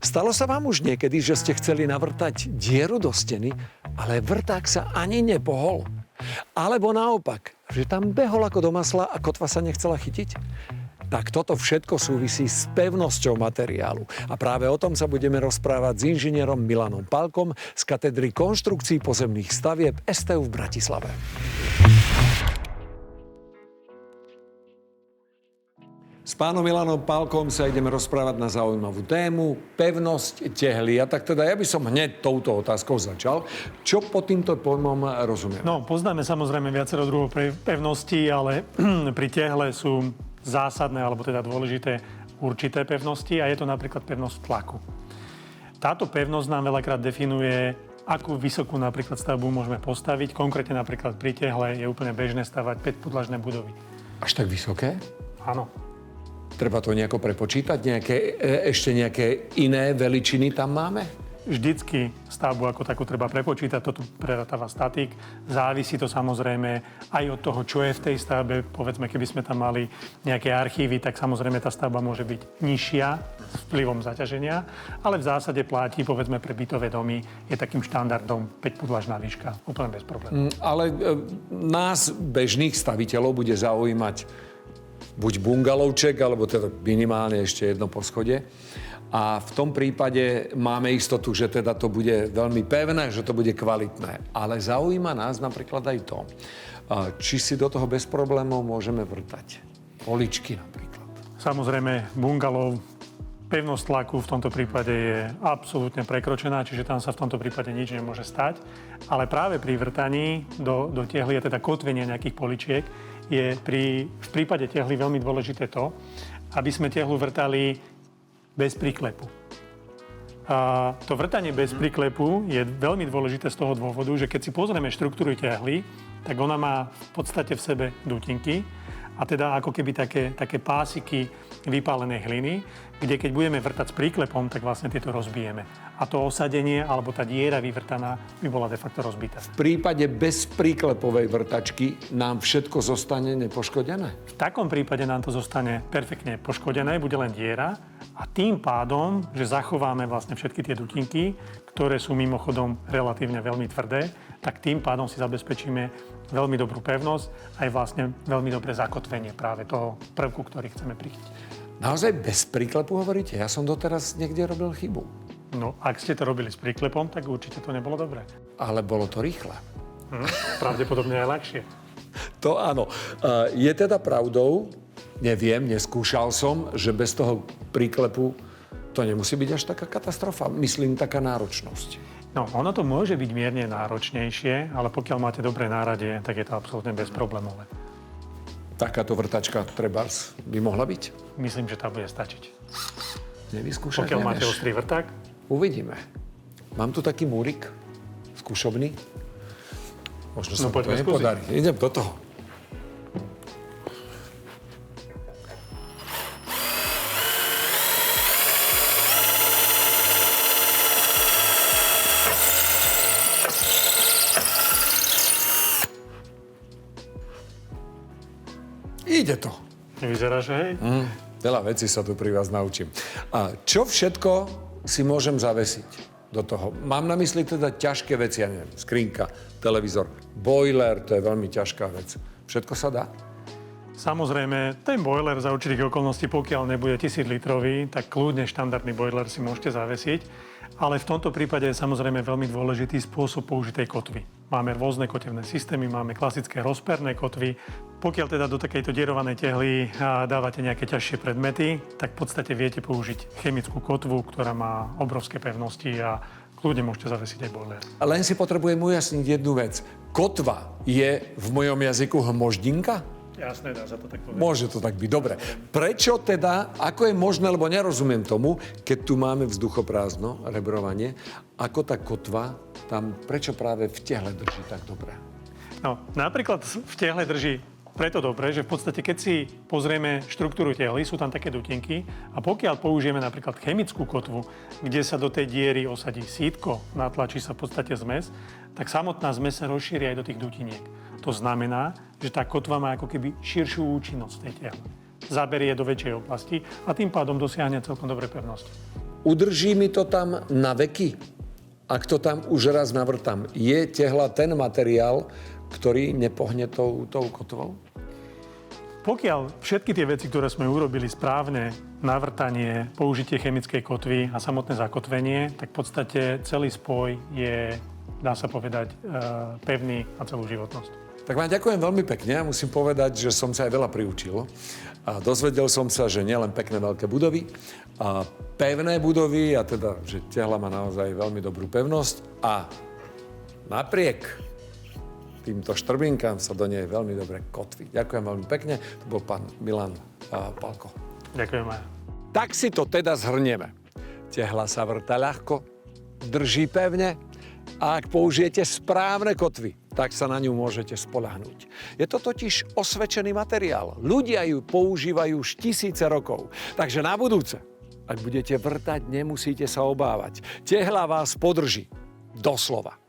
Stalo sa vám už niekedy, že ste chceli navrtať dieru do steny, ale vrták sa ani nepohol? Alebo naopak, že tam behol ako do masla a kotva sa nechcela chytiť? Tak toto všetko súvisí s pevnosťou materiálu. A práve o tom sa budeme rozprávať s inžinierom Milanom Pálkom z katedry konštrukcií pozemných stavieb STU v Bratislave. S pánom Milanom Pálkom sa ideme rozprávať na zaujímavú tému pevnosť tehly. A tak teda ja by som hneď touto otázkou začal. Čo pod týmto pojmom rozumiem? No, poznáme samozrejme viacero druhov pevností, ale pri tehle sú zásadné, alebo teda dôležité určité pevnosti a je to napríklad pevnosť tlaku. Táto pevnosť nám veľakrát definuje, akú vysokú napríklad stavbu môžeme postaviť. Konkrétne napríklad pri tehle je úplne bežné stavať 5-podlažné budovy. Až tak vysoké? Áno. Treba to nejako prepočítať? Ešte nejaké iné veličiny tam máme? Vždycky stavbu ako takú treba prepočítať, to tu prerátáva statik. Závisí to samozrejme aj od toho, čo je v tej stavbe. Povedzme, keby sme tam mali nejaké archívy, tak samozrejme tá stavba môže byť nižšia s vplyvom zaťaženia, ale v zásade platí, povedzme, pre bytové domy je takým štandardom 5-podlažná výška, úplne bez problémov. Ale nás, bežných staviteľov, bude zaujímať buď bungalovček, alebo teda minimálne ešte jedno poschodie. A v tom prípade máme istotu, že teda to bude veľmi pevné, že to bude kvalitné. Ale zaujíma nás napríklad aj to, či si do toho bez problémov môžeme vrtať. Poličky napríklad. Samozrejme, bungalov, pevnosť tlaku v tomto prípade je absolútne prekročená, čiže tam sa v tomto prípade nič nemôže stať. Ale práve pri vrtaní do tehly, teda kotvenia nejakých poličiek, je v prípade tehly veľmi dôležité to, aby sme tehlu vrtali bez príklepu. A to vrtanie bez príklepu je veľmi dôležité z toho dôvodu, že keď si pozrieme štruktúru tehly, tak ona má v podstate v sebe dutinky a teda ako keby také pásiky vypálenej hliny, kde keď budeme vrtať s príklepom, tak vlastne tieto rozbijeme. A to osadenie alebo tá diera vyvrtaná by bola de facto rozbitá. V prípade bez príklepovej vrtačky nám všetko zostane nepoškodené? V takom prípade nám to zostane perfektne poškodené, bude len diera a tým pádom, že zachováme vlastne všetky tie dutinky, ktoré sú mimochodom relatívne veľmi tvrdé, tak tým pádom si zabezpečíme veľmi dobrú pevnosť aj vlastne veľmi dobré zakotvenie práve toho prvku, ktorý chceme prichytiť. Naozaj bez príklepu hovoríte? Ja som doteraz niekde robil chybu. No, ak ste to robili s príklepom, tak určite to nebolo dobré. Ale bolo to rýchle. Pravdepodobne aj ľahšie. To áno. Je teda pravdou, neviem, neskúšal som, že bez toho príklepu to nemusí byť až taká katastrofa. Myslím, taká náročnosť. No, ono to môže byť mierne náročnejšie, ale pokiaľ máte dobré náradie, tak je to absolútne bezproblémové. Takáto vrtačka trebárs by mohla byť? Myslím, že tá bude stačiť. Nevyskúšať Pokiaľ nevieš. máte ostrý vrták? Uvidíme. Mám tu taký múrik skúšobný. Možno sa to nepodarí. Idem do toho. Ide to. Nevyzerá, že hej? Veľa vecí sa tu pri vás naučím. A čo všetko si môžem zavesiť do toho? Mám na mysli teda ťažké veci, ja neviem, skrinka, televízor, boiler, to je veľmi ťažká vec. Všetko sa dá? Samozrejme, ten boiler za určitých okolností, pokiaľ nebude 1000 litrový, tak kľudne štandardný boiler si môžete zavesiť. Ale v tomto prípade je samozrejme veľmi dôležitý spôsob použitej kotvy. Máme rôzne kotevné systémy, máme klasické rozperné kotvy. Pokiaľ teda do takejto dierovanej tehly dávate nejaké ťažšie predmety, tak v podstate viete použiť chemickú kotvu, ktorá má obrovské pevnosti a kľudne môžete zavesiť aj boiler. Len si potrebujem ujasniť jednu vec. Kotva je v mojom jazyku hmoždinka? Jasné, dá sa to tak povedať. Môže to tak byť, dobre. Prečo teda, ako je možné, lebo nerozumiem tomu, keď tu máme vzduchoprázdno, rebrovanie, ako tá kotva tam, prečo práve v tehle drží tak dobre? No, napríklad v tehle drží preto dobre, že v podstate, keď si pozrieme štruktúru tehly, sú tam také dutinky a pokiaľ použijeme napríklad chemickú kotvu, kde sa do tej diery osadí sítko, natlačí sa v podstate zmes, tak samotná zmes sa rozšíri aj do tých dutiniek. To znamená, že tá kotva má ako keby širšiu účinnosť v tej tehle. Zaberie do väčšej oblasti a tým pádom dosiahne celkom dobré pevnosti. Udrží mi to tam na veky? Ak to tam už raz navrtám, je tehla ten materiál, ktorý nepohne tou kotvou? Pokiaľ všetky tie veci, ktoré sme urobili správne, navrtanie, použitie chemickej kotvy a samotné zakotvenie, tak v podstate celý spoj je, dá sa povedať, pevný na celú životnosť. Tak vám ďakujem veľmi pekne a musím povedať, že som sa aj veľa priučil. A dozvedel som sa, že nielen pekné veľké budovy, a pevné budovy, a teda, že tehla má naozaj veľmi dobrú pevnosť a napriek týmto štrbinkám sa do nej veľmi dobre kotví. Ďakujem veľmi pekne. To bol pán Milan Pálko. Ďakujem aj. Tak si to teda zhrnieme. Tehla sa vrta ľahko, drží pevne a ak použijete správne kotvy, tak sa na ňu môžete spoľahnúť. Je to totiž osvedčený materiál. Ľudia ju používajú už tisíce rokov. Takže na budúce, ak budete vrtať, nemusíte sa obávať. Tehla vás podrží. Doslova.